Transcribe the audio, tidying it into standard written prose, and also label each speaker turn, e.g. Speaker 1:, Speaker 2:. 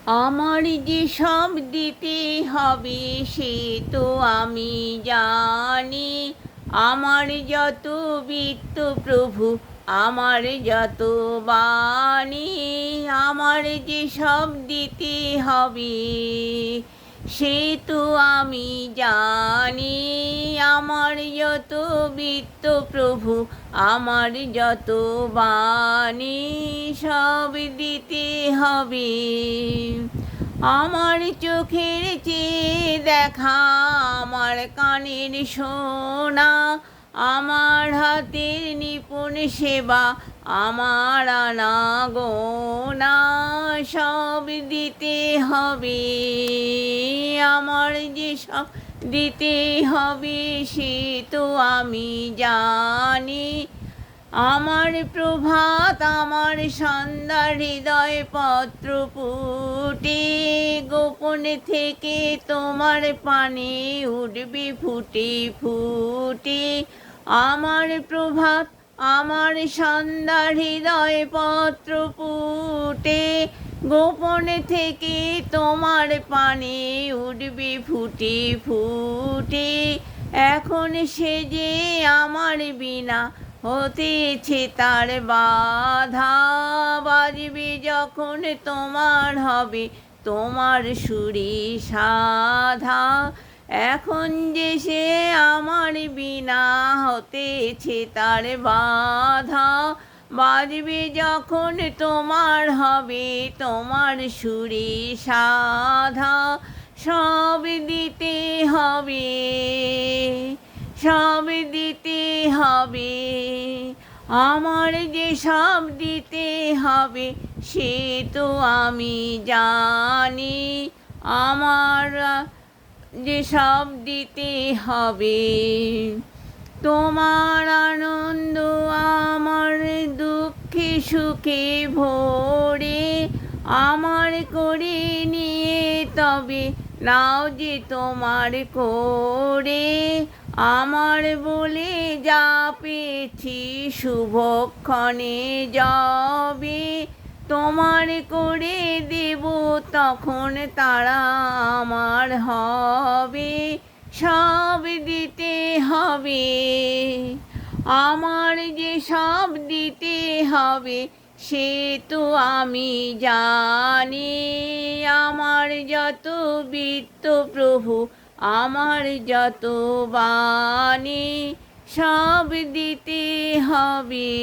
Speaker 1: আমার যে সব দিতে হবে সে তো আমি জানি। আমার যত বৃত্ত প্রভু, আমার যত বাণী, আমার যে সব দিতে হবে সে তো আমি জানি। আমার যত বৃত্ত প্রভু, আমার যত বাণী, সব দিতে হবে। আমার চোখের চেয়ে দেখা, আমার কানের শোনা, আমার হাতের নিপুণ সেবা, আমার আনাগোনা, সব দিতে হবে। আমার যে সব দিতে হবে সে তো আমি জানি। আমার প্রভাত, আমার সন্ধ্যা, হৃদয় পত্র পুটে, গোপন থেকে তোমার পানে উঠবে ফুটে ফুটে। আমার প্রভাত, আমার সন্ধ্যা, হৃদয় পত্র পুটে, গোপন থেকে তোমার পানে উঠবে ফুটে ফুটে। এখন সে যে আমার বিনা হতেছে তার বাধা, বাজবে যখন তোমার হবে তোমার সুরে সাধা। এখন যে সে আমার বিনা হতেছে তার বাধা, বাজবে যখন তোমার হবে তোমার সুরে সাধা। সব দিতে হবে, সব দিতে হবে। আমার যে সব দিতে হবে সে তো আমি জানি। আমার যে সব দিতে হবে। তোমার আনন্দ আমার দুঃখে সুখে ভরে, আমার করে নিয়ে তবে নাও যে তোমার করে। আমার বলে যা পেয়েছি শুভক্ষণে যাবে, তোমার করে দেব তখন তারা আমার হবে। সব দিতে হবে, আমার যে সব দিতে হবে সে তো আমি জানি। আমার যত বৃত্ত প্রভু, আমার যত বাণী, সব দিতে হবে।